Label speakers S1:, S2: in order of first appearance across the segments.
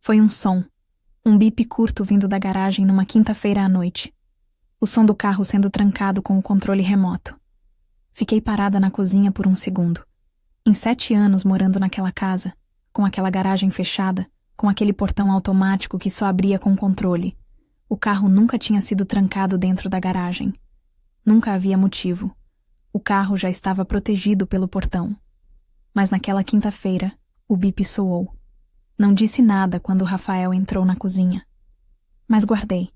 S1: Foi um bip curto vindo da garagem numa quinta-feira à noite. O som do carro sendo trancado com o controle remoto. Fiquei parada na cozinha por um segundo. Em 7 anos morando naquela casa, com aquela garagem fechada, com aquele portão automático que só abria com controle, o carro nunca tinha sido trancado dentro da garagem. Nunca havia motivo. O carro já estava protegido pelo portão. Mas naquela quinta-feira, o bip soou. Não disse nada quando Rafael entrou na cozinha. Mas guardei.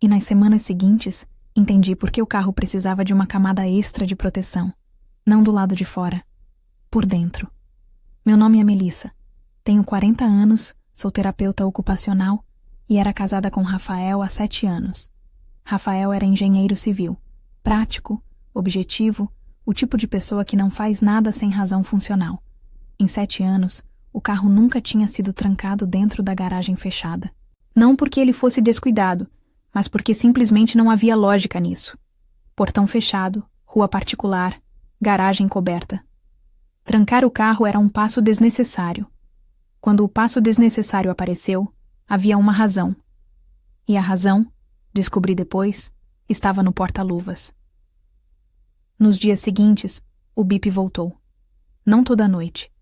S1: E nas semanas seguintes, entendi por que o carro precisava de uma camada extra de proteção. Não do lado de fora. Por dentro. Meu nome é Melissa. Tenho 40 anos, sou terapeuta ocupacional e era casada com Rafael há 7 anos. Rafael era engenheiro civil. Prático, objetivo, o tipo de pessoa que não faz nada sem razão funcional. Em 7 anos, o carro nunca tinha sido trancado dentro da garagem fechada. Não porque ele fosse descuidado, mas porque simplesmente não havia lógica nisso. Portão fechado, rua particular, garagem coberta. Trancar o carro era um passo desnecessário. Quando o passo desnecessário apareceu, havia uma razão. E a razão, descobri depois, estava no porta-luvas. Nos dias seguintes, o bip voltou. Não toda noite,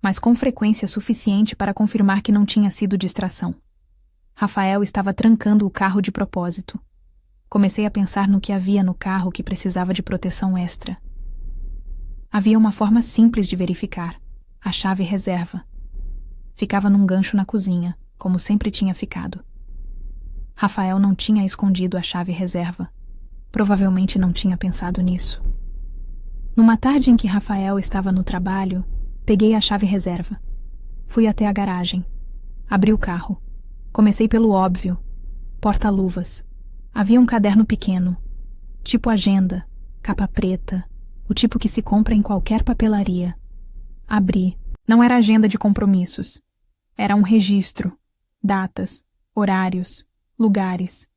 S1: mas com frequência suficiente para confirmar que não tinha sido distração. Rafael estava trancando o carro de propósito. Comecei a pensar no que havia no carro que precisava de proteção extra. Havia uma forma simples de verificar: a chave reserva. Ficava num gancho na cozinha, como sempre tinha ficado. Rafael não tinha escondido a chave reserva. Provavelmente não tinha pensado nisso. Numa tarde em que Rafael estava no trabalho, peguei a chave reserva. Fui até a garagem. Abri o carro. Comecei pelo óbvio. Porta-luvas. Havia um caderno pequeno. Tipo agenda, capa preta. O tipo que se compra em qualquer papelaria. Abri. Não era agenda de compromissos. Era um registro. Datas, horários, lugares.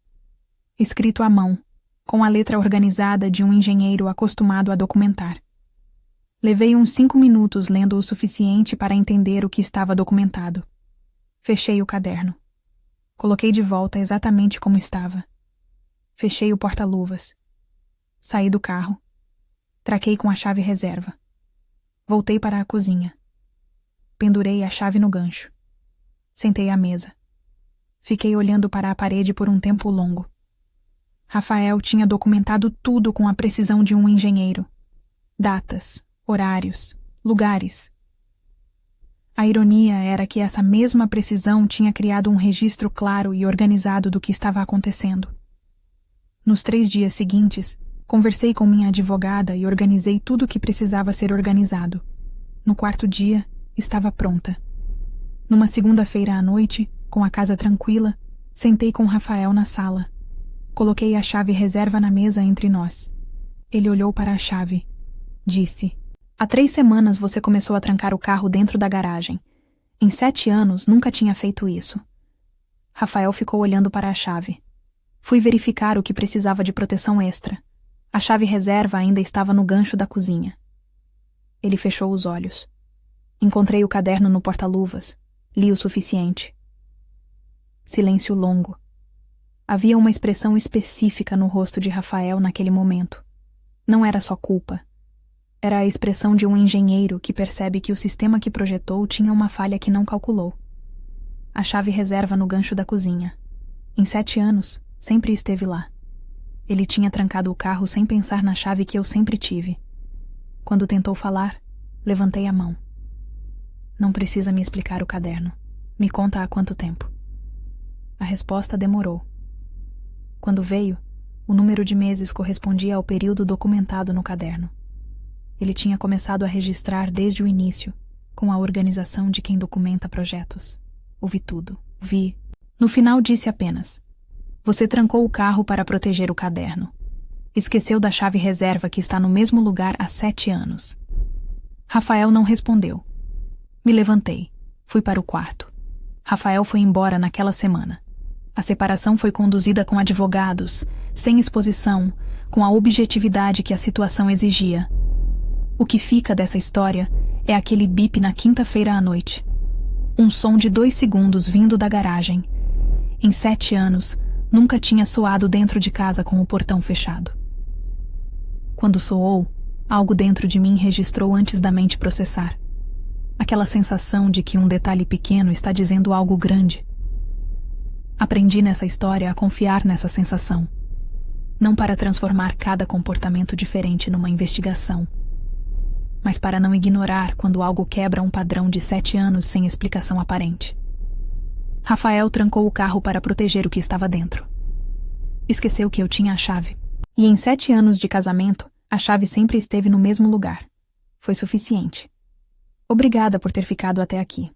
S1: Escrito à mão, com a letra organizada de um engenheiro acostumado a documentar. Levei uns 5 minutos lendo o suficiente para entender o que estava documentado. Fechei o caderno. Coloquei de volta exatamente como estava. Fechei o porta-luvas. Saí do carro. Traquei com a chave reserva. Voltei para a cozinha. Pendurei a chave no gancho. Sentei à mesa. Fiquei olhando para a parede por um tempo longo. Rafael tinha documentado tudo com a precisão de um engenheiro. Datas, horários, lugares. A ironia era que essa mesma precisão tinha criado um registro claro e organizado do que estava acontecendo. Nos 3 dias seguintes, conversei com minha advogada e organizei tudo o que precisava ser organizado. No 4º dia, estava pronta. Numa segunda-feira à noite, com a casa tranquila, sentei com Rafael na sala. Coloquei a chave reserva na mesa entre nós. Ele olhou para a chave. Disse: "Há 3 semanas você começou a trancar o carro dentro da garagem. Em 7 anos nunca tinha feito isso." Rafael ficou olhando para a chave. Fui verificar o que precisava de proteção extra. A chave reserva ainda estava no gancho da cozinha. Ele fechou os olhos. Encontrei o caderno no porta-luvas. Li o suficiente. Silêncio longo. Havia uma expressão específica no rosto de Rafael naquele momento. Não era só culpa. Era a expressão de um engenheiro que percebe que o sistema que projetou tinha uma falha que não calculou. A chave reserva no gancho da cozinha. Em 7 anos, sempre esteve lá. Ele tinha trancado o carro sem pensar na chave que eu sempre tive. Quando tentou falar, levantei a mão. "Não precisa me explicar o caderno. Me conta há quanto tempo." A resposta demorou. Quando veio, o número de meses correspondia ao período documentado no caderno. Ele tinha começado a registrar desde o início, com a organização de quem documenta projetos. Ouvi tudo. Vi. No final disse apenas: "Você trancou o carro para proteger o caderno. Esqueceu da chave reserva que está no mesmo lugar há 7 anos." Rafael não respondeu. Me levantei. Fui para o quarto. Rafael foi embora naquela semana. A separação foi conduzida com advogados, sem exposição, com a objetividade que a situação exigia. O que fica dessa história é aquele bip na quinta-feira à noite. Um som de 2 segundos vindo da garagem. Em 7 anos, nunca tinha soado dentro de casa com o portão fechado. Quando soou, algo dentro de mim registrou antes da mente processar. Aquela sensação de que um detalhe pequeno está dizendo algo grande. Aprendi nessa história a confiar nessa sensação. Não para transformar cada comportamento diferente numa investigação, mas para não ignorar quando algo quebra um padrão de 7 anos sem explicação aparente. Rafael trancou o carro para proteger o que estava dentro. Esqueceu que eu tinha a chave. E em 7 anos de casamento, a chave sempre esteve no mesmo lugar. Foi suficiente. Obrigada por ter ficado até aqui.